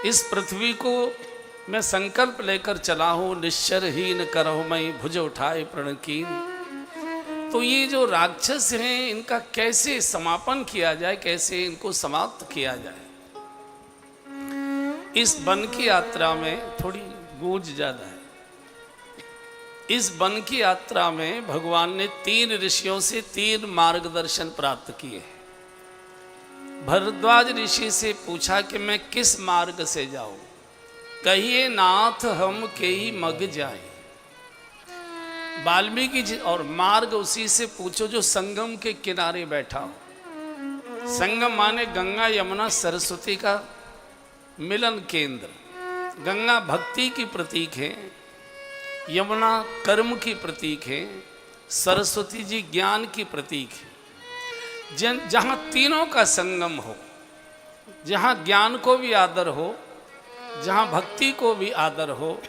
इस पृथ्वी को मैं संकल्प लेकर चला हूं, निश्चरहीन करहु मैं भुज उठाए प्रणकीन। तो ये जो राक्षस हैं इनका कैसे समापन किया जाए, कैसे इनको समाप्त किया जाए। इस वन की यात्रा में थोड़ी गूंज ज्यादा है। इस वन की यात्रा में भगवान ने 3 ऋषियों से 3 मार्गदर्शन प्राप्त किए। भरद्वाज ऋषि से पूछा कि मैं किस मार्ग से जाऊं। कहिए नाथ हम के ही मग जाए। वाल्मीकि जी और मार्ग उसी से पूछो जो संगम के किनारे बैठा हो। संगम माने गंगा यमुना सरस्वती का मिलन केंद्र। गंगा भक्ति की प्रतीक है, यमुना कर्म की प्रतीक है, सरस्वती जी ज्ञान की प्रतीक है। जहाँ तीनों का संगम हो, जहाँ ज्ञान को भी आदर हो, जहाँ भक्ति को भी आदर हो,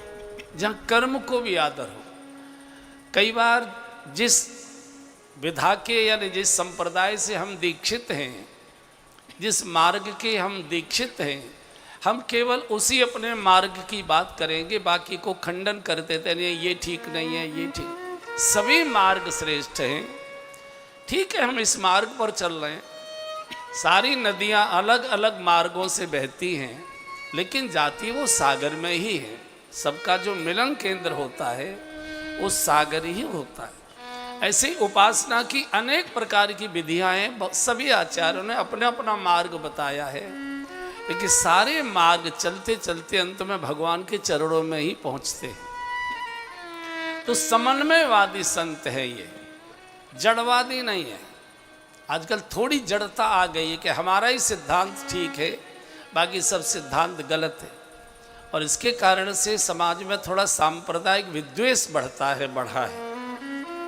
जहाँ कर्म को भी आदर हो। कई बार जिस विधा के यानी जिस संप्रदाय से हम दीक्षित हैं, जिस मार्ग के हम दीक्षित हैं, हम केवल उसी अपने मार्ग की बात करेंगे, बाकी को खंडन कर देते नहीं, ये ठीक नहीं है, ये ठीक। सभी मार्ग श्रेष्ठ हैं। ठीक है, हम इस मार्ग पर चल रहे हैं। सारी नदियां अलग अलग मार्गों से बहती हैं, लेकिन जाती वो सागर में ही है। सबका जो मिलन केंद्र होता है वो सागर ही होता है। ऐसे ही उपासना की अनेक प्रकार की विधियां हैं। सभी आचार्यों ने अपना अपना मार्ग बताया है, लेकिन सारे मार्ग चलते चलते अंत में भगवान के चरणों में ही पहुंचते हैं। तो समन्वयवादी संत है ये, जड़वादी नहीं है। आजकल थोड़ी जड़ता आ गई है कि हमारा ही सिद्धांत ठीक है, बाकी सब सिद्धांत गलत है। और इसके कारण से समाज में थोड़ा सांप्रदायिक विद्वेष बढ़ा है।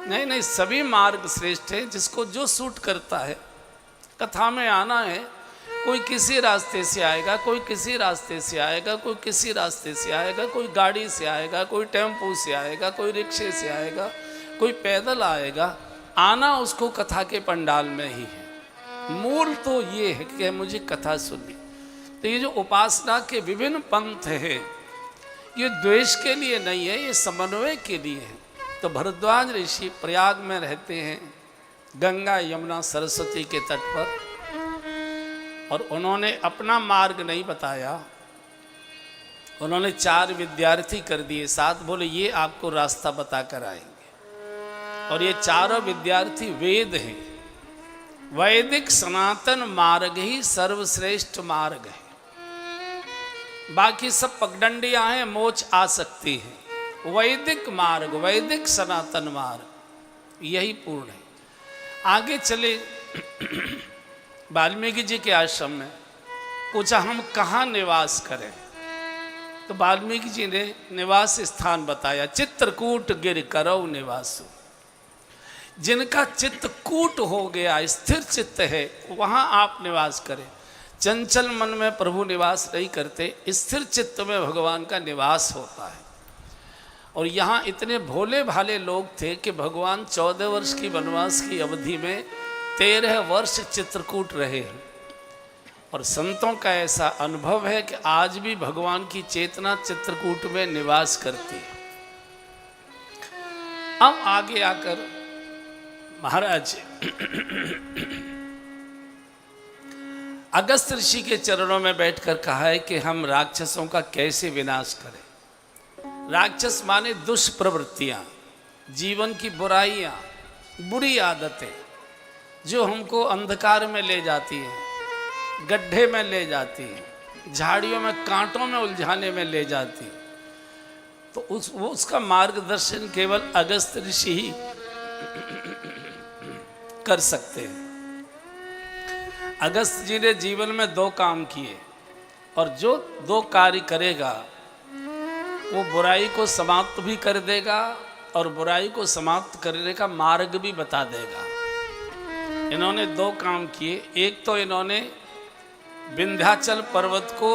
नहीं नहीं, सभी मार्ग श्रेष्ठ है, जिसको जो सूट करता है। कथा में आना है, कोई किसी रास्ते से आएगा, कोई किसी रास्ते से आएगा, कोई किसी रास्ते से आएगा, कोई गाड़ी से आएगा, कोई टेम्पो से आएगा, कोई रिक्शे से आएगा, कोई पैदल आएगा। आना उसको कथा के पंडाल में ही है। मूल तो ये है कि मुझे कथा सुननी। तो ये जो उपासना के विभिन्न पंथ हैं, ये द्वेष के लिए नहीं है, ये समन्वय के लिए है। तो भरद्वाज ऋषि प्रयाग में रहते हैं, गंगा यमुना सरस्वती के तट पर, और उन्होंने अपना मार्ग नहीं बताया। उन्होंने 4 विद्यार्थी कर दिए साथ, बोले ये आपको रास्ता बता कर आएंगे। और ये चारों विद्यार्थी वेद हैं। वैदिक सनातन मार्ग ही सर्वश्रेष्ठ मार्ग है। बाकी सब पगडंडियां हैं, मोच आ सकती है। वैदिक मार्ग, वैदिक सनातन मार्ग यही पूर्ण है। आगे चले वाल्मीकि जी के आश्रम में, पूछा हम कहाँ निवास करें। तो वाल्मीकि जी ने निवास स्थान बताया, चित्रकूट गिर करौ निवासु। जिनका चित्तकूट हो गया, स्थिर चित्त है, वहाँ आप निवास करें। चंचल मन में प्रभु निवास नहीं करते, स्थिर चित्त में भगवान का निवास होता है। और यहाँ इतने भोले भाले लोग थे कि भगवान 14 वर्ष की वनवास की अवधि में 13 वर्ष चित्रकूट रहे हैं। और संतों का ऐसा अनुभव है कि आज भी भगवान की चेतना चित्रकूट में निवास करती है। अब आगे आकर महाराज अगस्त ऋषि के चरणों में बैठकर कहा है कि हम राक्षसों का कैसे विनाश करें। राक्षस माने दुष्प्रवृत्तियां, जीवन की बुराइयां, बुरी आदतें जो हमको अंधकार में ले जाती हैं, गड्ढे में ले जाती हैं, झाड़ियों में कांटों में उलझाने में ले जाती। तो उसका मार्गदर्शन केवल अगस्त ऋषि ही कर सकते हैं। अगस्त जी ने जीवन में 2 काम किए, और जो 2 कार्य करेगा वो बुराई को समाप्त भी कर देगा और बुराई को समाप्त करने का मार्ग भी बता देगा। इन्होंने 2 काम किए। एक तो इन्होंने विंध्याचल पर्वत को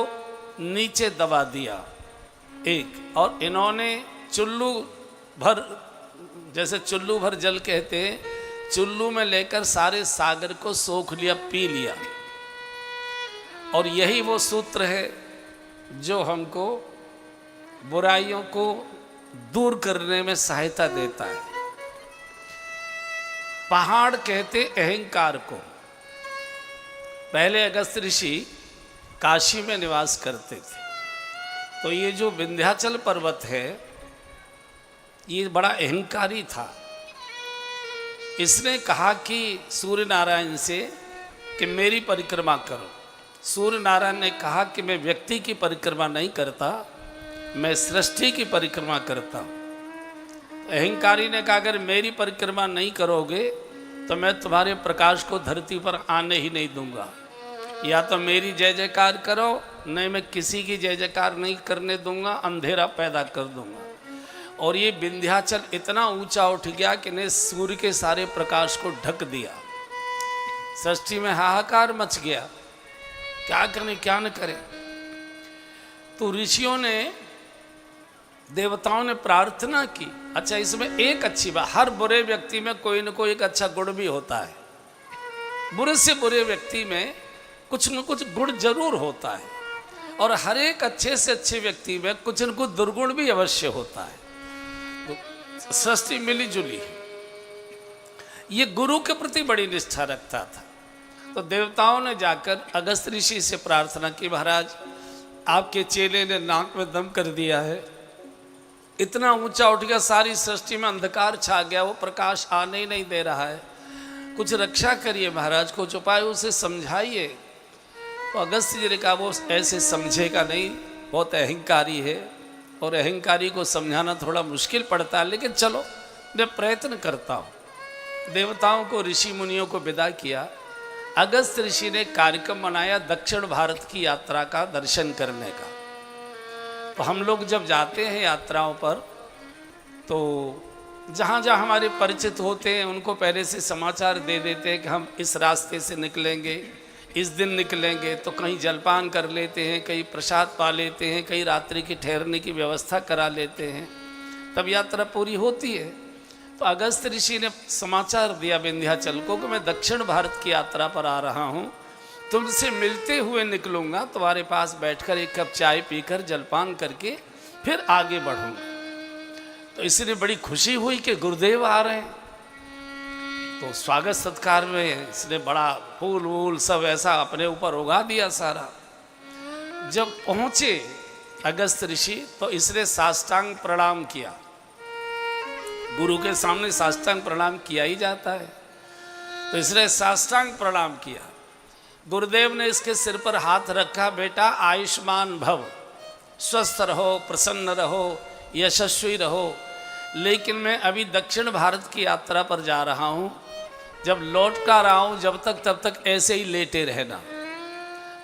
नीचे दबा दिया, एक, और इन्होंने चुल्लू भर, जैसे चुल्लू भर जल कहते हैं, चुल्लू में लेकर सारे सागर को सोख लिया, पी लिया। और यही वो सूत्र है जो हमको बुराइयों को दूर करने में सहायता देता है। पहाड़ कहते अहंकार को। पहले अगस्त ऋषि काशी में निवास करते थे, तो ये जो विंध्याचल पर्वत है ये बड़ा अहंकारी था। इसने कहा कि सूर्य नारायण से कि मेरी परिक्रमा करो। सूर्य नारायण ने कहा कि मैं व्यक्ति की परिक्रमा नहीं करता, मैं सृष्टि की परिक्रमा करता हूँ। अहंकारी ने कहा अगर मेरी परिक्रमा नहीं करोगे तो मैं तुम्हारे प्रकाश को धरती पर आने ही नहीं दूंगा। या तो मेरी जय जयकार करो, नहीं मैं किसी की जय जयकार नहीं करने दूंगा, अंधेरा पैदा कर दूंगा। और ये विंध्याचल इतना ऊंचा उठ गया कि ने सूर्य के सारे प्रकाश को ढक दिया। सृष्टि में हाहाकार मच गया, क्या करें क्या न करें। तो ऋषियों ने, देवताओं ने प्रार्थना की। अच्छा, इसमें एक अच्छी बात, हर बुरे व्यक्ति में कोई न कोई एक अच्छा गुण भी होता है। बुरे से बुरे व्यक्ति में कुछ न कुछ गुण जरूर होता है, और हर एक अच्छे से अच्छे व्यक्ति में कुछ न कुछ दुर्गुण भी अवश्य होता है। तो सृष्टि मिली जुली। ये गुरु के प्रति बड़ी निष्ठा रखता था। तो देवताओं ने जाकर अगस्त ऋषि से प्रार्थना की, महाराज आपके चेले ने नाक में दम कर दिया है, इतना ऊंचा उठ गया, सारी सृष्टि में अंधकार छा गया, वो प्रकाश आने ही नहीं दे रहा है, कुछ रक्षा करिए महाराज, कुछ उपाय उसे समझाइए। तो अगस्त जी ने कहा वो ऐसे समझेगा नहीं, बहुत अहंकारी है, और अहंकारी को समझाना थोड़ा मुश्किल पड़ता है, लेकिन चलो मैं प्रयत्न करता हूँ। देवताओं को, ऋषि मुनियों को विदा किया। अगस्त ऋषि ने कार्यक्रम बनाया दक्षिण भारत की यात्रा का, दर्शन करने का। तो हम लोग जब जाते हैं यात्राओं पर, तो जहाँ जहाँ हमारे परिचित होते हैं उनको पहले से समाचार दे देते हैं कि हम इस रास्ते से निकलेंगे, इस दिन निकलेंगे। तो कहीं जलपान कर लेते हैं, कहीं प्रसाद पा लेते हैं, कहीं रात्रि की ठहरने की व्यवस्था करा लेते हैं, तब यात्रा पूरी होती है। तो अगस्त ऋषि ने समाचार दिया विंध्याचल को कि मैं दक्षिण भारत की यात्रा पर आ रहा हूँ, तुमसे मिलते हुए निकलूँगा, तुम्हारे पास बैठकर एक कप चाय पीकर जलपान करके फिर आगे बढ़ूँगा। तो इसलिए बड़ी खुशी हुई कि गुरुदेव आ रहे हैं। तो स्वागत सत्कार में इसने बड़ा फूल वूल सब ऐसा अपने ऊपर उगा दिया सारा। जब पहुँचे अगस्त ऋषि तो इसने साष्टांग प्रणाम किया। गुरु के सामने साष्टांग प्रणाम किया ही जाता है, तो इसने साष्टांग प्रणाम किया। गुरुदेव ने इसके सिर पर हाथ रखा, बेटा आयुष्मान भव, स्वस्थ रहो, प्रसन्न रहो, यशस्वी रहो, लेकिन मैं अभी दक्षिण भारत की यात्रा पर जा रहा हूँ, जब लौट कर आऊँ जब तक तब तक ऐसे ही लेटे रहना।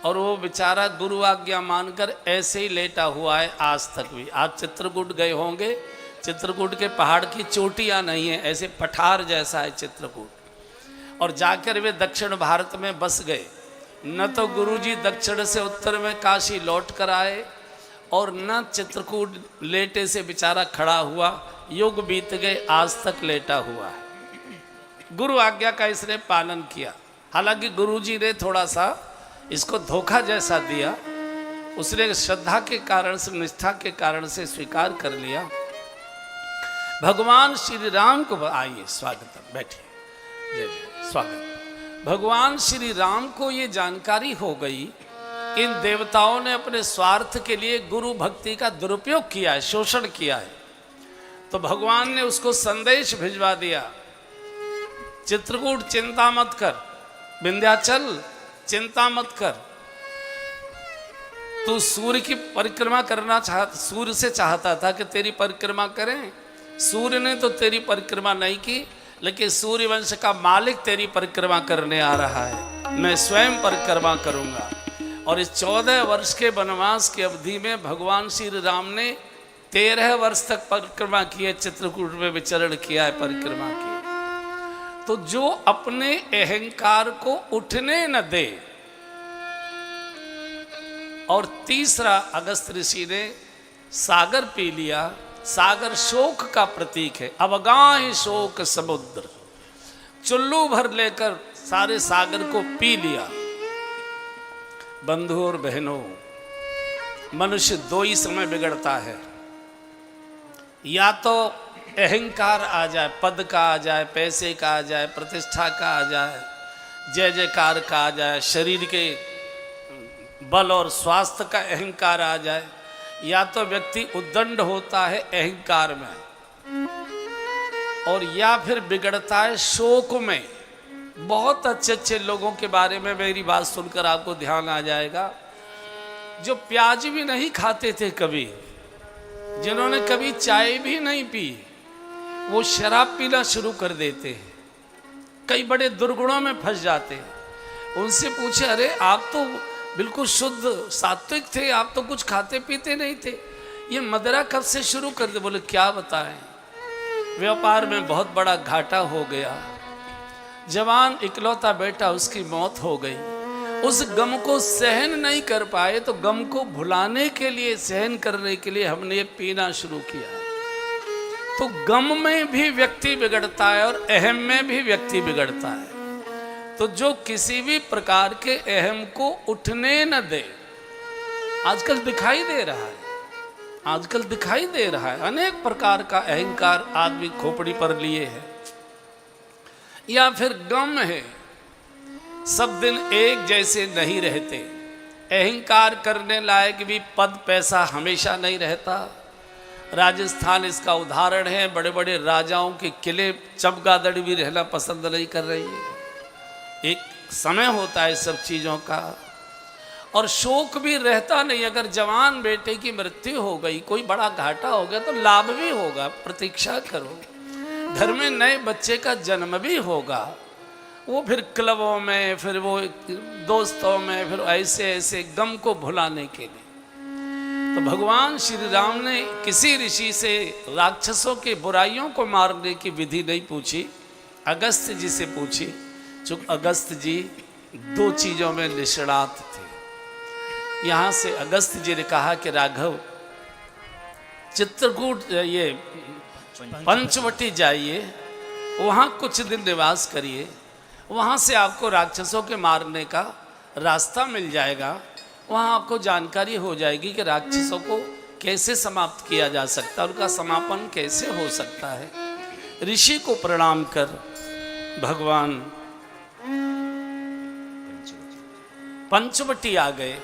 और वो बेचारा गुरु आज्ञा मानकर ऐसे ही लेटा हुआ है आज तक भी। आप चित्रकूट गए होंगे, चित्रकूट के पहाड़ की चोटियाँ नहीं है, ऐसे पठार जैसा है चित्रकूट। और जाकर वे दक्षिण भारत में बस गए। न तो गुरुजी दक्षिण से उत्तर में काशी लौट कर आए, और न चित्रकूट लेटे से बेचारा खड़ा हुआ। युग बीत गए, आज तक लेटा हुआ है। गुरु आज्ञा का इसने पालन किया। हालांकि गुरुजी ने थोड़ा सा इसको धोखा जैसा दिया, उसने श्रद्धा के कारण से, निष्ठा के कारण से स्वीकार कर लिया। भगवान श्री राम को, आइए स्वागत, बैठिए, जय जय, स्वागत। भगवान श्री राम को ये जानकारी हो गई इन देवताओं ने अपने स्वार्थ के लिए गुरु भक्ति का दुरुपयोग किया है, शोषण किया है। तो भगवान ने उसको संदेश भिजवा दिया, चित्रकूट चिंता मत कर, विंध्याचल चिंता मत कर, तू सूर्य की परिक्रमा करना सूर्य से चाहता था कि तेरी परिक्रमा करें। सूर्य ने तो तेरी परिक्रमा नहीं की, लेकिन सूर्य वंश का मालिक तेरी परिक्रमा करने आ रहा है, मैं स्वयं परिक्रमा करूंगा। और इस 14 वर्ष के वनवास की अवधि में भगवान श्री राम ने 13 वर्ष तक परिक्रमा की है, चित्रकूट में विचरण किया है, परिक्रमा की। तो जो अपने अहंकार को उठने न दे। और तीसरा, अगस्त ऋषि ने सागर पी लिया। सागर शोक का प्रतीक है, अवगाह शोक समुद्र, चुल्लू भर लेकर सारे सागर को पी लिया। बंधु और बहनों, मनुष्य दो ही समय बिगड़ता है, या तो अहंकार आ जाए, पद का आ जाए, पैसे का आ जाए, प्रतिष्ठा का आ जाए, जय जयकार का आ जाए, शरीर के बल और स्वास्थ्य का अहंकार आ जाए, या तो व्यक्ति उद्दंड होता है अहंकार में, और या फिर बिगड़ता है शोक में। बहुत अच्छे अच्छे लोगों के बारे में मेरी बात सुनकर आपको ध्यान आ जाएगा, जो प्याज भी नहीं खाते थे कभी, जिन्होंने कभी चाय भी नहीं पी, वो शराब पीना शुरू कर देते हैं। कई बड़े दुर्गुणों में फंस जाते हैं। उनसे पूछे, अरे आप तो बिल्कुल शुद्ध सात्विक थे, आप तो कुछ खाते पीते नहीं थे, ये मदिरा कब से शुरू कर दे? बोले क्या बताएं, व्यापार में बहुत बड़ा घाटा हो गया, जवान इकलौता बेटा उसकी मौत हो गई, उस गम को सहन नहीं कर पाए, तो गम को भुलाने के लिए, सहन करने के लिए हमने ये पीना शुरू किया। तो गम में भी व्यक्ति बिगड़ता है और अहम में भी व्यक्ति बिगड़ता है। तो जो किसी भी प्रकार के अहम को उठने न दे, आजकल दिखाई दे रहा है, आजकल दिखाई दे रहा है, अनेक प्रकार का अहंकार आदमी खोपड़ी पर लिए है, या फिर गम है, सब दिन एक जैसे नहीं रहते। अहंकार करने लायक भी पद पैसा हमेशा नहीं रहता। राजस्थान इसका उदाहरण है, बड़े बड़े राजाओं के किले चमगादड़ भी रहना पसंद नहीं कर रही है। एक समय होता है सब चीज़ों का, और शोक भी रहता नहीं। अगर जवान बेटे की मृत्यु हो गई, कोई बड़ा घाटा हो गया, तो लाभ भी होगा, प्रतीक्षा करो। घर में नए बच्चे का जन्म भी होगा, वो फिर क्लबों में, फिर वो दोस्तों में, फिर ऐसे ऐसे गम को भुलाने के लिए। तो भगवान श्री राम ने किसी ऋषि से राक्षसों के बुराइयों को मारने की विधि नहीं पूछी, अगस्त जी से पूछी। चूंकि अगस्त जी दो चीज़ों में निष्णात थे। यहाँ से अगस्त जी ने कहा कि राघव, चित्रकूट ये पंचवटी जाइए, वहाँ कुछ दिन निवास करिए, वहाँ से आपको राक्षसों के मारने का रास्ता मिल जाएगा। वहाँ आपको जानकारी हो जाएगी कि राक्षसों को कैसे समाप्त किया जा सकता है, उनका समापन कैसे हो सकता है। ऋषि को प्रणाम कर भगवान पंचवटी आ गए।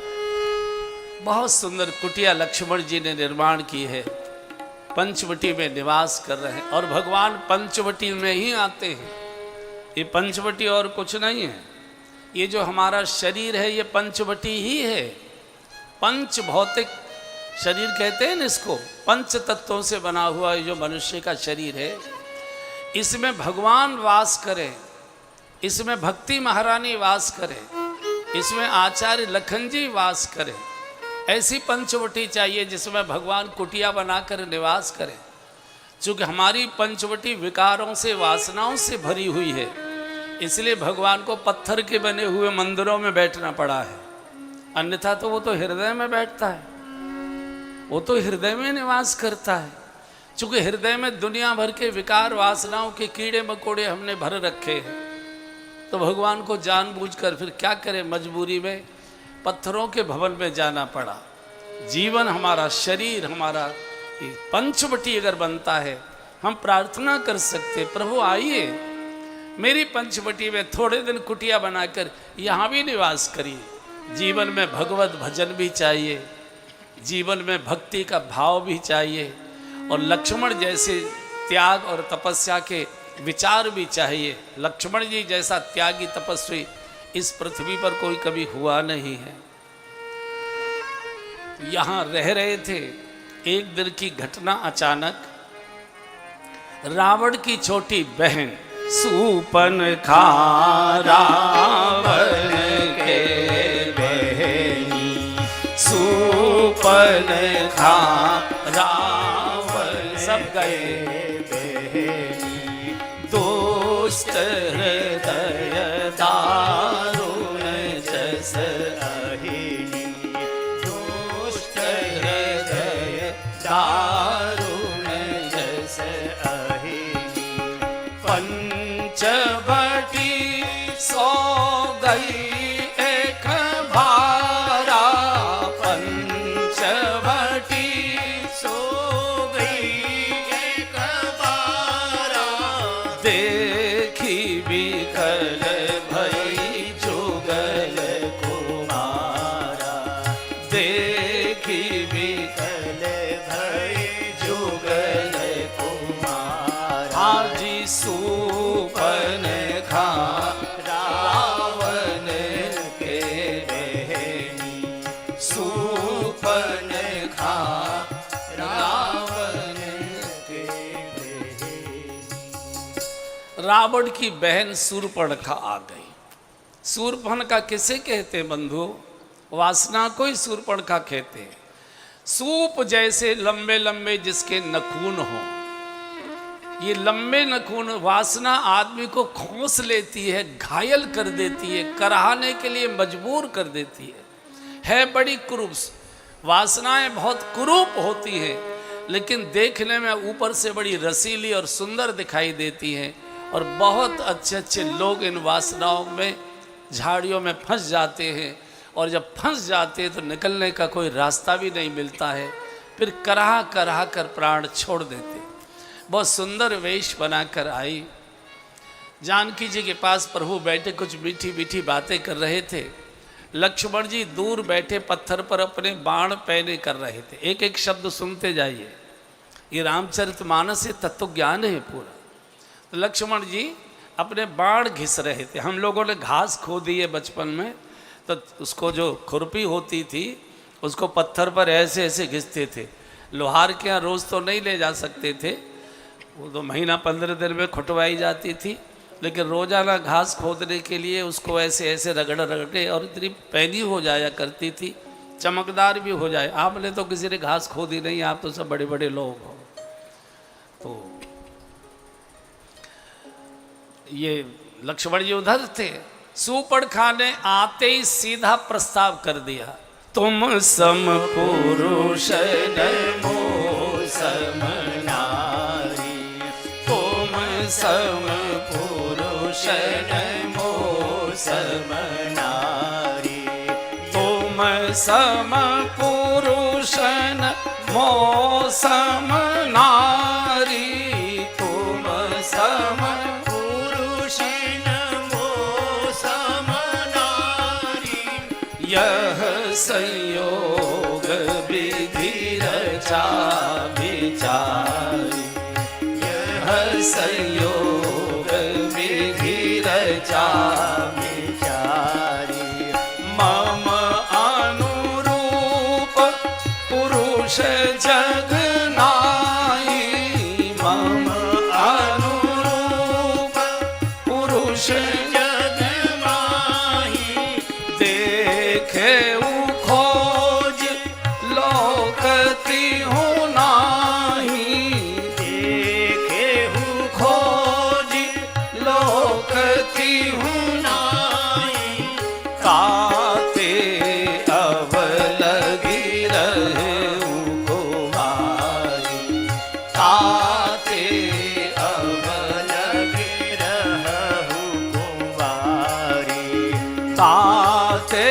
बहुत सुंदर कुटिया लक्ष्मण जी ने निर्माण की है, पंचवटी में निवास कर रहे हैं, और भगवान पंचवटी में ही आते हैं। ये पंचवटी और कुछ नहीं है, ये जो हमारा शरीर है ये पंचवटी ही है। पंच भौतिक शरीर कहते हैं ना इसको, पंच तत्वों से बना हुआ ये जो मनुष्य का शरीर है, इसमें भगवान वास करें, इसमें भक्ति महारानी वास करें, इसमें आचार्य लखन जी वास करें। ऐसी पंचवटी चाहिए जिसमें भगवान कुटिया बनाकर निवास करें। चूँकि हमारी पंचवटी विकारों से, वासनाओं से भरी हुई है, इसलिए भगवान को पत्थर के बने हुए मंदिरों में बैठना पड़ा है। अन्यथा तो वो तो हृदय में बैठता है, वो तो हृदय में निवास करता है। चूँकि हृदय में दुनिया भर के विकार, वासनाओं के कीड़े मकोड़े हमने भर रखे हैं, तो भगवान को जानबूझकर फिर क्या करें, मजबूरी में पत्थरों के भवन में जाना पड़ा। जीवन हमारा, शरीर हमारा पंचवटी अगर बनता है, हम प्रार्थना कर सकते, प्रभु आइए मेरी पंचवटी में थोड़े दिन कुटिया बनाकर यहाँ भी निवास करिए। जीवन में भगवत भजन भी चाहिए, जीवन में भक्ति का भाव भी चाहिए, और लक्ष्मण जैसे त्याग और तपस्या के विचार भी चाहिए। लक्ष्मण जी जैसा त्यागी तपस्वी इस पृथ्वी पर कोई कभी हुआ नहीं है। यहाँ रह रहे थे, एक दिन की घटना, अचानक रावण की छोटी बहन सूपन खा रावण के बहनी, सूपन खा रावण, सब गए बहनी, दुष्ट हृदय दारुण जस अहिनी, दुष्ट हृदय दारुण जस अहिनी, पंचवटी सो गई एक भारा, पंचवटी दुखी विकल भय जुगल कुमार। हाजी सूपन खा रावण के बहनी, सूपन खा रावण के बहनी। रावण की बहन शूर्पणखा आ गई। शूर्पणखा किसे कहते हैं बंधु? वासना को ही शूर्पणखा कहते हैं। सूप जैसे लंबे लंबे जिसके नखून हो, ये लंबे नखून वासना आदमी को खोस लेती है, घायल कर देती है, कराहने के लिए मजबूर कर देती है बड़ी कुरूप। वासनाएं बहुत कुरूप होती हैं, लेकिन देखने में ऊपर से बड़ी रसीली और सुंदर दिखाई देती हैं। और बहुत अच्छे अच्छे लोग इन वासनाओं में, झाड़ियों में फंस जाते हैं, और जब फंस जाते हैं तो निकलने का कोई रास्ता भी नहीं मिलता है, फिर कराह कराह कर प्राण छोड़ देते। बहुत सुंदर वेश बनाकर आई। जानकी जी के पास प्रभु बैठे कुछ मीठी मीठी बातें कर रहे थे। लक्ष्मण जी दूर बैठे पत्थर पर अपने बाण पैने कर रहे थे। एक एक शब्द सुनते जाइए, ये रामचरितमानस से तत्व ज्ञान है पूरा। तो लक्ष्मण जी अपने बाण घिस रहे थे। हम लोगों ने घास खो दी है बचपन में, तो उसको जो खुरपी होती थी उसको पत्थर पर ऐसे ऐसे घिसते थे। लोहार के यहाँ रोज़ तो नहीं ले जा सकते थे, वो तो महीना 15 दिन में खुटवाई जाती थी, लेकिन रोज़ाना घास खोदने के लिए उसको ऐसे ऐसे रगड़ रगड़े, और इतनी पैनी हो जाया करती थी, चमकदार भी हो जाए। आपने तो किसी ने घास खोदी नहीं, आप तो सब बड़े बड़े लोग हो। तो ये लक्ष्मण जी उधर थे। शूर्पणखा ने आते ही सीधा प्रस्ताव कर दिया, तुम सम पुरुष नमो सम नारी, तुम सम पुरुष नमो सम नारी, तुम सम पुरुष नमो सम नारी, तुम सम यह संयोग विधि रचा विचारी, यह संयोग विधि रचा विचारी, मम अनुरूप पुरुष जग नाई, मम अनुरूप पुरुष खोज लोकती हूँ नाही, देखे हूँ खोज लोकती हूँ नाही, काते अब लगी रहे कुमारी, काते अब लगी रहूँ कुमारी, काते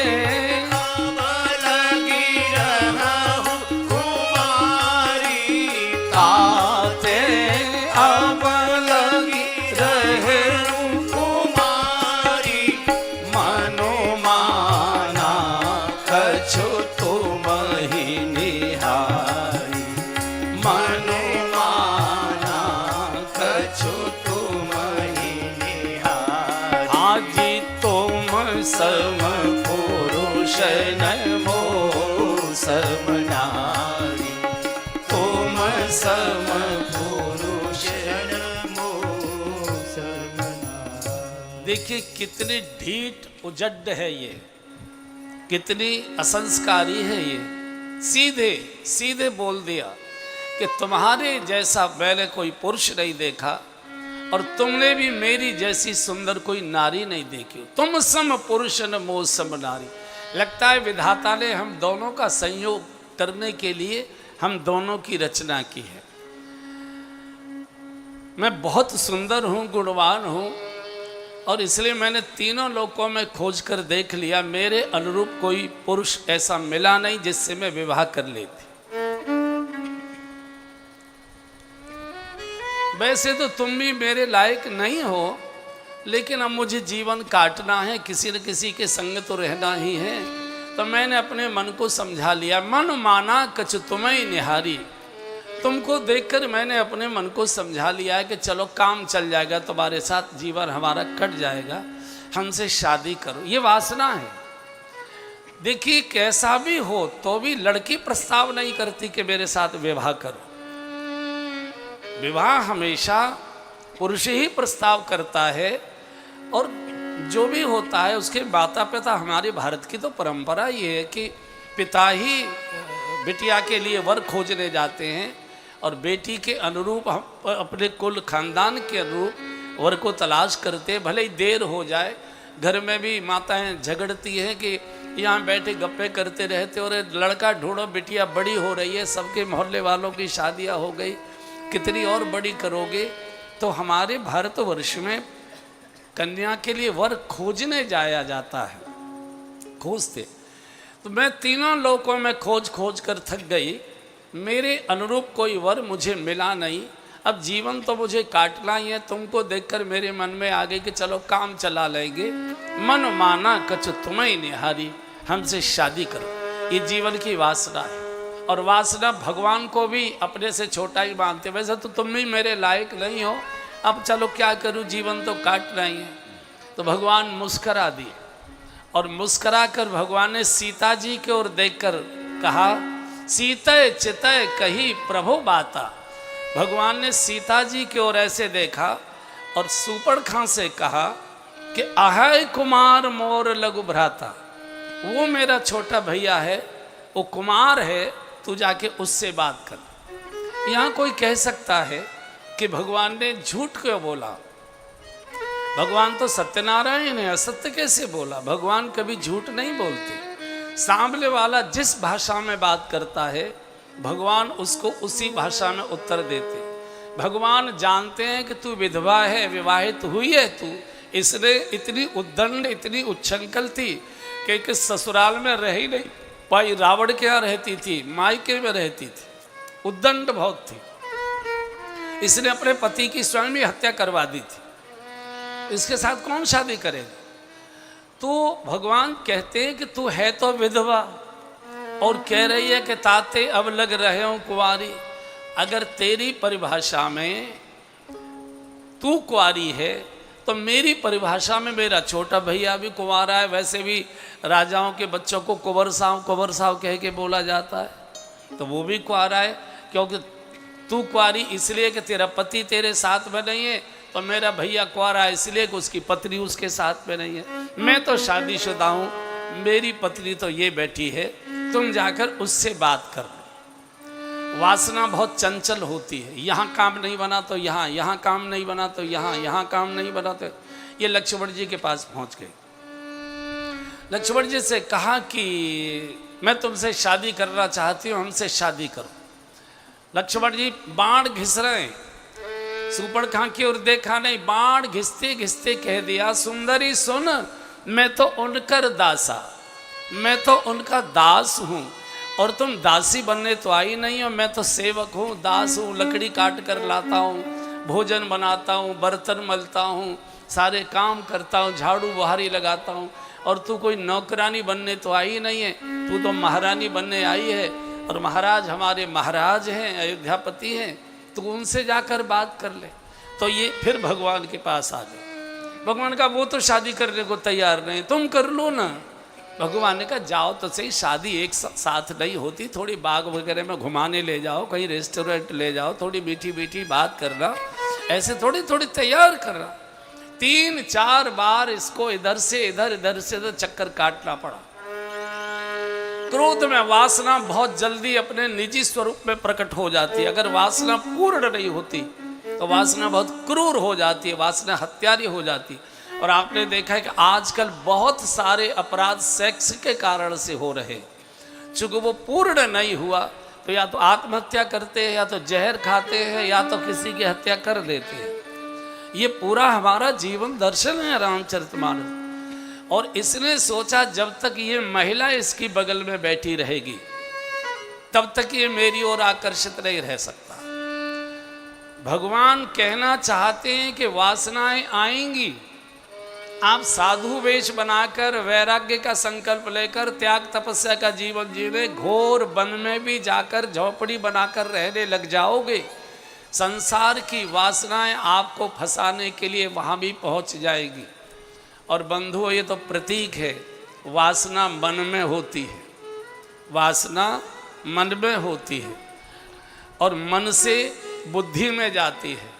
सम पुरुष नमो सम नारी, तुम सम पुरुष नमो सम नारी। देखिए कितनी ढीठ उजड्ड है ये, कितनी असंस्कारी है ये। सीधे सीधे बोल दिया कि तुम्हारे जैसा मैंने कोई पुरुष नहीं देखा, और तुमने भी मेरी जैसी सुंदर कोई नारी नहीं देखी। तुम सम पुरुष नमो सम नारी। लगता है विधाता ने हम दोनों का संयोग करने के लिए हम दोनों की रचना की है। मैं बहुत सुंदर हूँ, गुणवान हूँ, और इसलिए मैंने तीनों लोकों में खोज कर देख लिया, मेरे अनुरूप कोई पुरुष ऐसा मिला नहीं जिससे मैं विवाह कर लेती। वैसे तो तुम भी मेरे लायक नहीं हो, लेकिन अब मुझे जीवन काटना है, किसी न किसी के संग तो रहना ही है। तो मैंने अपने मन को समझा लिया। मन माना कछ तुम्हें निहारी, तुमको देखकर मैंने अपने मन को समझा लिया है कि चलो काम चल जाएगा, तुम्हारे साथ जीवन हमारा कट जाएगा, हमसे शादी करो। ये वासना है। देखिए कैसा भी हो तो भी लड़की प्रस्ताव नहीं करती कि मेरे साथ विवाह करो। विवाह हमेशा पुरुष ही प्रस्ताव करता है, और जो भी होता है उसके माता पिता, हमारे भारत की तो परंपरा ये है कि पिता ही बिटिया के लिए वर खोजने जाते हैं और बेटी के अनुरूप हम अपने कुल खानदान के अनुरूप वर को तलाश करते हैं। भले ही देर हो जाए, घर में भी माताएं झगड़ती हैं कि यहाँ बैठे गप्पे करते रहते और लड़का ढूंढो, बिटिया बड़ी हो रही है, सबके मोहल्ले वालों की शादियाँ हो गई, कितनी और बड़ी करोगे। तो हमारे भारतवर्ष में कन्या के लिए वर खोजने जाया जाता है, खोजते। तो मैं तीनों लोकों में खोज खोज कर थक गई, मेरे अनुरूप कोई वर मुझे मिला नहीं। अब जीवन तो मुझे काटना ही है। तुमको देखकर मेरे मन में आ गई कि चलो काम चला लेंगे। मन माना कछ तुम्हें निहारी, हमसे शादी करो। ये जीवन की वासना है, और वासना भगवान को भी अपने से छोटा ही मानते। वैसे तो तुम भी मेरे लायक नहीं हो, अब चलो क्या करूं, जीवन तो काटना ही है। तो भगवान मुस्करा दिए, और मुस्करा कर भगवान ने सीता जी की ओर देखकर कहा, सीतय चितय कही प्रभु बाता। भगवान ने सीता जी की ओर ऐसे देखा और सुपर्णखा से कहा कि अहय कुमार मोर लघु भ्राता, वो मेरा छोटा भैया है, वो कुमार है, तू जाके उससे बात कर। यहाँ कोई कह सकता है कि भगवान ने झूठ क्यों बोला? भगवान तो सत्यनारायण है, असत्य कैसे बोला? भगवान कभी झूठ नहीं बोलते। सामने वाला जिस भाषा में बात करता है, भगवान उसको उसी भाषा में उत्तर देते। भगवान जानते हैं कि तू विधवा है, विवाहित हुई है तू, इसलिए इतनी उद्दंड, इतनी उच्छृंखल थी कि ससुराल में रह ही नहीं पाई। रावण के यहाँ रहती थी, मायके में रहती थी, उद्दंड बहुत थी, इसने अपने पति की स्वयं ही हत्या करवा दी थी। इसके साथ कौन शादी करेगा? तो भगवान कहते हैं कि तू है तो विधवा और कह रही है कि ताते अब लग रहे हो कुंवारी। अगर तेरी परिभाषा में तू कुंवारी है तो मेरी परिभाषा में मेरा छोटा भैया भी कुंवारा है। वैसे भी राजाओं के बच्चों को कुंवर साहब कह के बोला जाता है, तो वो भी कुंवारा है। क्योंकि तू कुंवारी इसलिए कि तेरा पति तेरे साथ में नहीं है, तो मेरा भैया कुंवारा है इसलिए कि उसकी पत्नी उसके साथ में नहीं है। मैं तो शादीशुदा हूँ, मेरी पत्नी तो ये बैठी है, तुम जाकर उससे बात कर। वासना बहुत चंचल होती है, यहाँ काम नहीं बना तो यहाँ, यहाँ काम नहीं बना तो यहाँ, यहाँ काम नहीं बना तो। ये लक्ष्मण जी के पास पहुँच गए। लक्ष्मण जी से कहा कि मैं तुमसे शादी करना चाहती हूँ, हमसे शादी करो। लक्ष्मण जी बाण घिस रहे हैं, सुपर्णखा की ओर देखा नहीं, बाण घिसते घिसते कह दिया, सुंदरी सुन, मैं तो उनकर दासा, मैं तो उनका दास हूँ, और तुम दासी बनने तो आई नहीं हो। मैं तो सेवक हूँ, दास हूँ, लकड़ी काट कर लाता हूँ, भोजन बनाता हूँ, बर्तन मलता हूँ, सारे काम करता हूँ, झाड़ू बुहारी लगाता हूँ, और तू कोई नौकरानी बनने तो आई नहीं है, तू तो महारानी बनने आई है। और महाराज हमारे महाराज हैं, अयोध्यापति हैं, तो उनसे जाकर बात कर ले। तो ये फिर भगवान के पास आ गए। भगवान का वो तो शादी करने को तैयार नहीं, तुम कर लो ना। भगवान ने कहा जाओ तो सही, शादी एक साथ नहीं होती, थोड़ी बाग वगैरह में घुमाने ले जाओ, कहीं रेस्टोरेंट ले जाओ, थोड़ी मीठी मीठी बात करना, ऐसे थोड़ी थोड़ी तैयार करना। 3-4 बार इसको इधर से इधर, इधर से इधर चक्कर काटना पड़ा। क्रोध में वासना बहुत जल्दी अपने निजी स्वरूप में प्रकट हो जाती है। अगर वासना पूर्ण नहीं होती तो वासना बहुत क्रूर हो जाती है, वासना हत्यारी हो जाती है। और आपने देखा है कि आजकल बहुत सारे अपराध सेक्स के कारण से हो रहे, चूंकि वो पूर्ण नहीं हुआ तो या तो आत्महत्या करते हैं, या तो जहर खाते हैं, या तो किसी की हत्या कर देते हैं। ये पूरा हमारा जीवन दर्शन है रामचरितमानस। और इसने सोचा जब तक ये महिला इसकी बगल में बैठी रहेगी तब तक ये मेरी ओर आकर्षित नहीं रह सकता। भगवान कहना चाहते हैं कि वासनाएं आएंगी, आप साधु वेश बनाकर वैराग्य का संकल्प लेकर त्याग तपस्या का जीवन जीने, घोर वन में भी जाकर झोपड़ी बनाकर रहने लग जाओगे, संसार की वासनाएं आपको फंसाने के लिए वहां भी पहुंच जाएगी। और बंधुओं, ये तो प्रतीक है, वासना मन में होती है, वासना मन में होती है और मन से बुद्धि में जाती है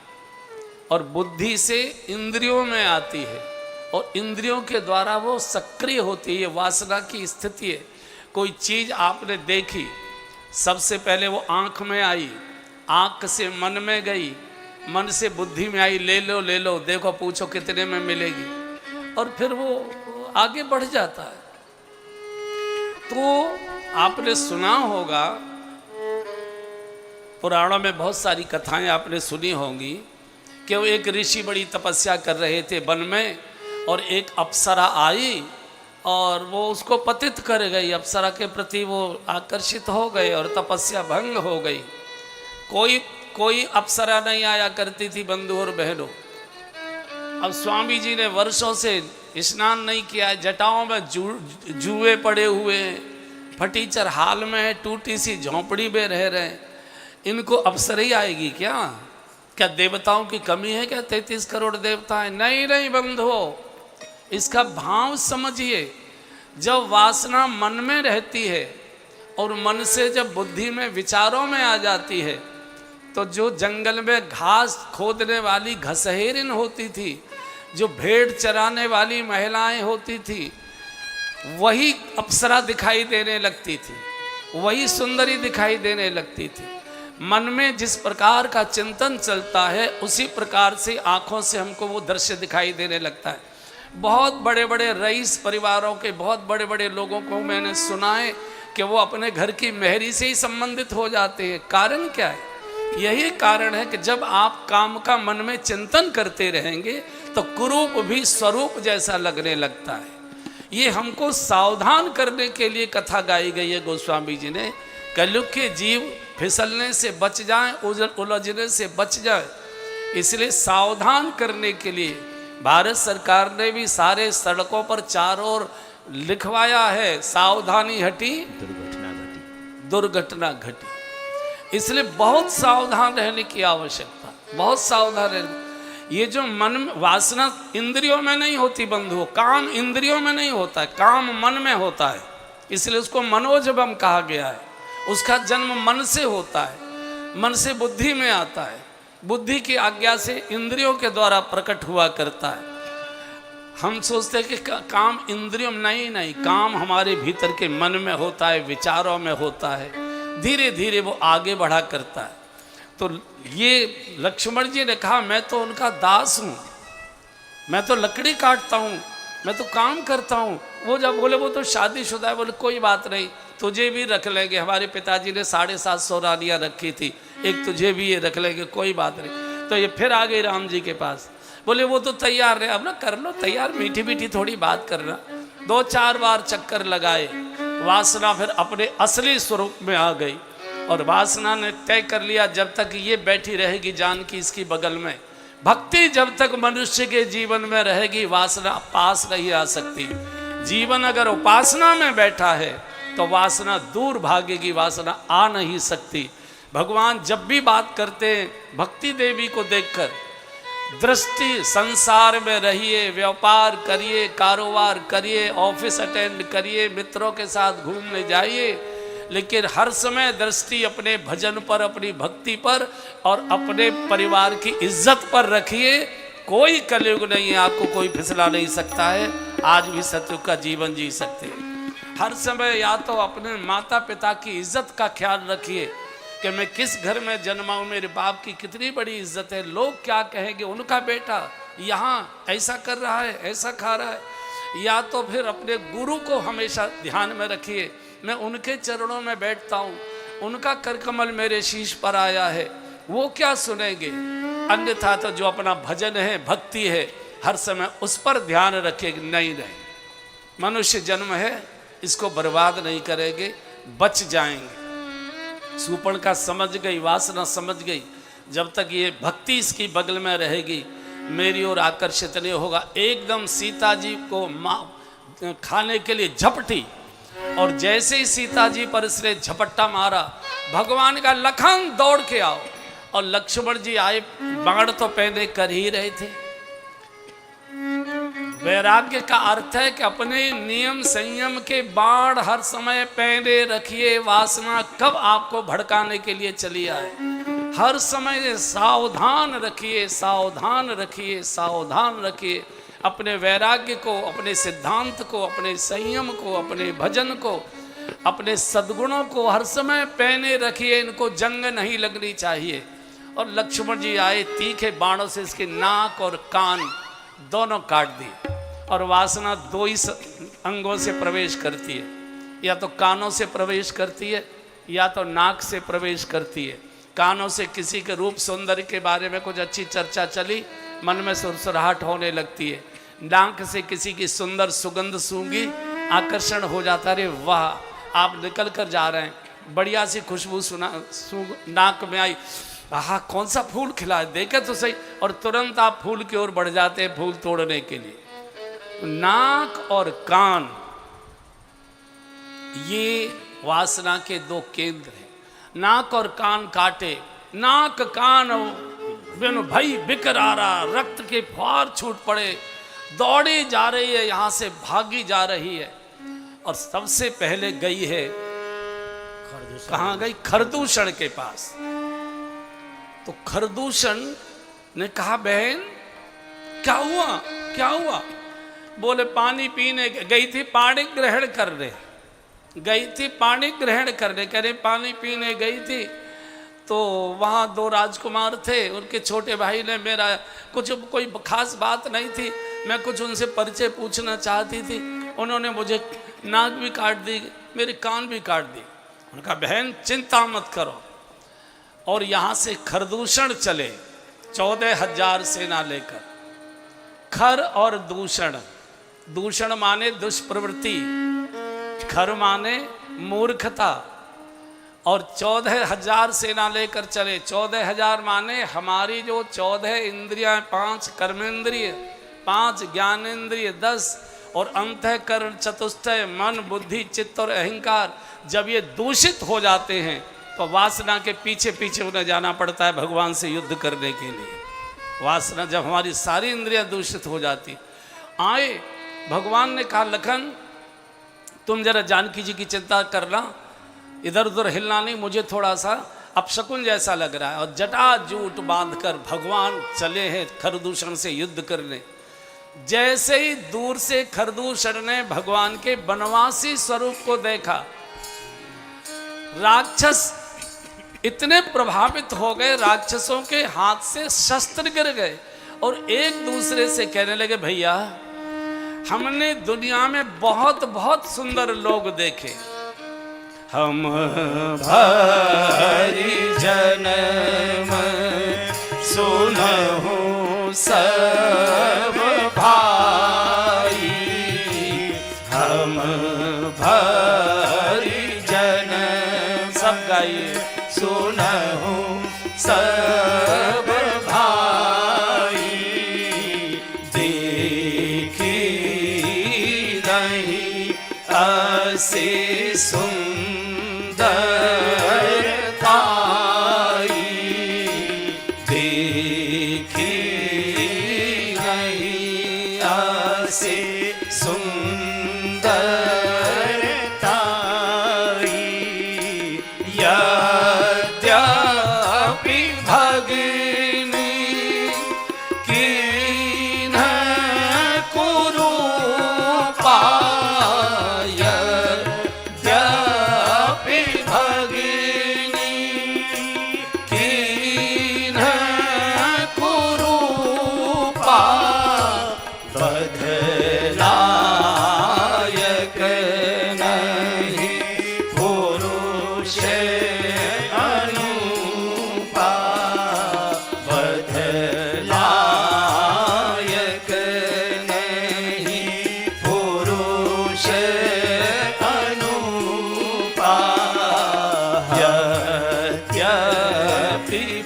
और बुद्धि से इंद्रियों में आती है और इंद्रियों के द्वारा वो सक्रिय होती है। वासना की स्थिति है। कोई चीज़ आपने देखी, सबसे पहले वो आँख में आई, आँख से मन में गई, मन से बुद्धि में आई, ले लो ले लो, देखो पूछो कितने में मिलेगी, और फिर वो आगे बढ़ जाता है। तो आपने सुना होगा, पुराणों में बहुत सारी कथाएं आपने सुनी होंगी कि वो एक ऋषि बड़ी तपस्या कर रहे थे वन में और एक अप्सरा आई और वो उसको पतित कर गई। अप्सरा के प्रति वो आकर्षित हो गए और तपस्या भंग हो गई। कोई अप्सरा नहीं आया करती थी बंधु और बहनों। अब स्वामी जी ने वर्षों से स्नान नहीं किया, जटाओं में जुए पड़े हुए हैं, फटीचर हाल में है, टूटी सी झोंपड़ी में रह रहे हैं। इनको अप्सरा ही आएगी क्या? क्या देवताओं की कमी है क्या? 33 करोड़ देवता हैं? नहीं नहीं बंधुओं, इसका भाव समझिए। जब वासना मन में रहती है और मन से जब बुद्धि में विचारों में आ जाती है, तो जो जंगल में घास खोदने वाली घसहेरिन होती थी, जो भेड़ चराने वाली महिलाएं होती थी, वही अप्सरा दिखाई देने लगती थी, वही सुंदरी दिखाई देने लगती थी। मन में जिस प्रकार का चिंतन चलता है, उसी प्रकार से आँखों से हमको वो दृश्य दिखाई देने लगता है। बहुत बड़े बड़े रईस परिवारों के बहुत बड़े बड़े लोगों को मैंने सुना है कि वो अपने घर की मेहरी से ही संबंधित हो जाते हैं। कारण क्या है? यही कारण है कि जब आप काम का मन में चिंतन करते रहेंगे तो कुरूप भी स्वरूप जैसा लगने लगता है। ये हमको सावधान करने के लिए कथा गाई गई है गोस्वामी जी ने। कलयुग के जीव फिसलने से बच जाएं, उलझने से बच जाए, इसलिए सावधान करने के लिए भारत सरकार ने भी सारे सड़कों पर चारों ओर लिखवाया है, सावधानी हटी दुर्घटना घटी। इसलिए बहुत सावधान रहने की आवश्यकता, बहुत सावधान रहने। ये जो मन में वासना इंद्रियों में नहीं होती बंधुओं, काम इंद्रियों में नहीं होता है, काम मन में होता है। इसलिए उसको मनोजवम कहा गया है। उसका जन्म मन से होता है, मन से बुद्धि में आता है, बुद्धि की आज्ञा से इंद्रियों के द्वारा प्रकट हुआ करता है। हम सोचते हैं कि काम इंद्रियों में, नहीं, काम हमारे भीतर के मन में होता है, विचारों में होता है, धीरे धीरे वो आगे बढ़ा करता है। तो ये लक्ष्मण जी ने कहा, मैं तो उनका दास हूँ, मैं तो लकड़ी काटता हूँ, मैं तो काम करता हूँ। वो जब बोले वो तो शादीशुदा है, बोले कोई बात नहीं, तुझे भी रख लेंगे। हमारे पिताजी ने 750 रानियाँ रखी थी, एक तुझे भी ये रख लेंगे, कोई बात नहीं। तो ये फिर आ गई राम जी के पास, बोले वो तो तैयार रहे, अब ना कर लो तैयार, मीठी मीठी थोड़ी बात करना। 2-4 बार चक्कर लगाए, वासना फिर अपने असली स्वरूप में आ गई और वासना ने तय कर लिया, जब तक ये बैठी रहेगी जानकी इसकी बगल में, भक्ति जब तक मनुष्य के जीवन में रहेगी, वासना पास नहीं आ सकती। जीवन अगर उपासना में बैठा है तो वासना दूर भागेगी, वासना आ नहीं सकती। भगवान जब भी बात करते हैं भक्ति देवी को देखकर, दृष्टि संसार में रहिए, व्यापार करिए, कारोबार करिए, ऑफिस अटेंड करिए, मित्रों के साथ घूमने जाइए, लेकिन हर समय दृष्टि अपने भजन पर, अपनी भक्ति पर और अपने परिवार की इज्जत पर रखिए। कोई कलयुग नहीं है, आपको कोई फिसला नहीं सकता है। आज भी सतयुग का जीवन जी सकते हैं। हर समय या तो अपने माता पिता की इज्जत का ख्याल रखिए कि मैं किस घर में जन्मा हूँ, मेरे बाप की कितनी बड़ी इज्जत है, लोग क्या कहेंगे, उनका बेटा यहाँ ऐसा कर रहा है, ऐसा खा रहा है। या तो फिर अपने गुरु को हमेशा ध्यान में रखिए, मैं उनके चरणों में बैठता हूँ, उनका करकमल मेरे शीश पर आया है, वो क्या सुनेंगे। अन्यथा तो जो अपना भजन है, भक्ति है, हर समय उस पर ध्यान रखे। नहीं, मनुष्य जन्म है, इसको बर्बाद नहीं करेंगे, बच जाएंगे। सुपर्ण का समझ गई, वासना समझ गई, जब तक ये भक्ति इसकी बगल में रहेगी, मेरी ओर आकर्षित नहीं होगा। एकदम सीता जी को खाने के लिए झपटी, और जैसे ही सीता जी पर इसने झपट्टा मारा, भगवान का लखन दौड़ के आओ, और लक्ष्मण जी आए, बाण तो पहले कर ही रहे थे। वैराग्य का अर्थ है कि अपने नियम संयम के बाण हर समय पहने रखिए। वासना कब आपको भड़काने के लिए चली आए, हर समय सावधान रखिए, सावधान रखिए, सावधान रखिए। अपने वैराग्य को, अपने सिद्धांत को, अपने संयम को, अपने भजन को, अपने सद्गुणों को हर समय पहने रखिए। इनको जंग नहीं लगनी चाहिए। और लक्ष्मण जी आए, तीखे बाणों से इसके नाक और कान दोनों काट दिए। और वासना दो ही अंगों से प्रवेश करती है, या तो कानों से प्रवेश करती है, या तो नाक से प्रवेश करती है। कानों से किसी के रूप सौंदर्य के बारे में कुछ अच्छी चर्चा चली, मन में सुरसुराहट होने लगती है। नाक से किसी की सुंदर सुगंध सूंघी, आकर्षण हो जाता है, अरे वाह आप निकल कर जा रहे हैं, बढ़िया सी खुशबू नाक में आई, हाँ कौन सा फूल खिला है, देखे तो सही, और तुरंत आप फूल की ओर बढ़ जाते हैं फूल तोड़ने के लिए। नाक और कान ये वासना के दो केंद्र हैं। नाक और कान काटे, नाक कान बिन भई बिकरा रहा, रक्त के फुहार छूट पड़े, दौड़ी जा रही है, यहां से भागी जा रही है। और सबसे पहले गई है, कहां गई? खरदूषण के पास। तो खरदूषण ने कहा बहन क्या हुआ, क्या हुआ? बोले पानी पीने गई थी, पानी ग्रहण करने गई थी, पानी ग्रहण करने, कह रहे पानी पीने गई थी तो वहाँ दो राजकुमार थे, उनके छोटे भाई ने मेरा कुछ कोई खास बात नहीं थी, मैं कुछ उनसे परिचय पूछना चाहती थी, उन्होंने मुझे नाक भी काट दी, मेरे कान भी काट दी। उनका बहन चिंता मत करो। और यहाँ से खरदूषण चले 14,000 सेना लेकर। खर और दूषण, दूषण माने दुष्प्रवृत्ति, खर माने मूर्खता, और 14,000 सेना लेकर चले। 14,000 माने हमारी जो 14 इंद्रियां, 5 कर्मेंद्रिय, 5 ज्ञानेंद्रिय, 10 और अंतःकरण चतुष्टय, मन बुद्धि चित्त और अहंकार, जब ये दूषित हो जाते हैं तो वासना के पीछे पीछे उन्हें जाना पड़ता है भगवान से युद्ध करने के लिए। वासना जब हमारी सारी इंद्रियां दूषित हो जाती, आए भगवान ने कहा लखन तुम जरा जानकी जी की चिंता करना, इधर उधर हिलना नहीं, मुझे थोड़ा सा अपशकुन जैसा लग रहा है। और जटाजूट बांधकर भगवान चले हैं खरदूषण से युद्ध करने। जैसे ही दूर से खरदूषण ने भगवान के बनवासी स्वरूप को देखा, राक्षस इतने प्रभावित हो गए, राक्षसों के हाथ से शस्त्र गिर गए और एक दूसरे से कहने लगे भैया हमने दुनिया में बहुत बहुत सुंदर लोग देखे, हम भारी जन्म सुनहु सब भाई, हम भारी जन्म, सब गाइए, सुनहु सब भाई, देखी नहीं ऐसे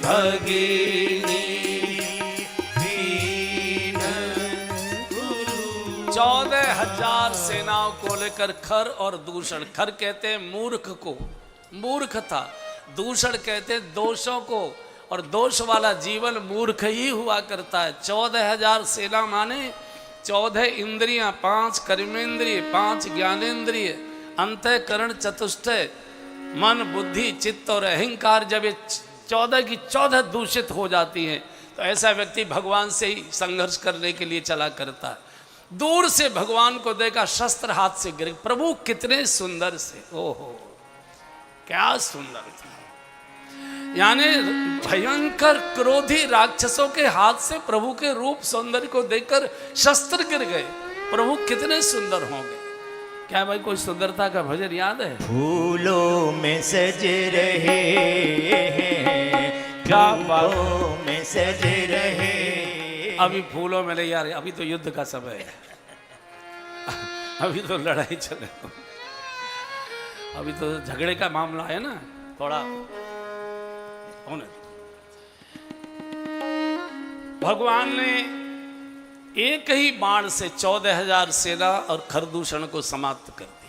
भगिनी कहकर खर और दूषण, खर कहते हैं मूर्ख को, मूर्खता, दूषण कहते हैं दोषों को, और दोष वाला जीवन मूर्ख ही हुआ करता है। 14,000 सेना माने 14 इंद्रियां, 5 कर्मेंद्रिय, 5 ज्ञानेंद्रिय, अंतःकरण चतुष्टय, मन बुद्धि चित्त और अहंकार, जब ये 14 की 14 दूषित हो जाती हैं तो ऐसा व्यक्ति भगवान से ही संघर्ष करने के लिए चला करता है। दूर से भगवान को देखा, शस्त्र हाथ से गिर, प्रभु कितने सुंदर से, ओहो क्या सुंदर था। यानी भयंकर क्रोधी राक्षसों के हाथ से प्रभु के रूप सौंदर्य को देखकर शस्त्र गिर गए, प्रभु कितने सुंदर होंगे। क्या भाई कोई सुंदरता का भजन याद है? फूलों में सज रहे हैं, फूलों में सज रहे। अभी फूलों में नहीं यार, अभी तो युद्ध का समय है, अभी तो लड़ाई चले, अभी तो झगड़े का मामला है ना, थोड़ा होने। भगवान ने एक ही बाण से 14,000 सेना और खरदूषण को समाप्त कर दिया।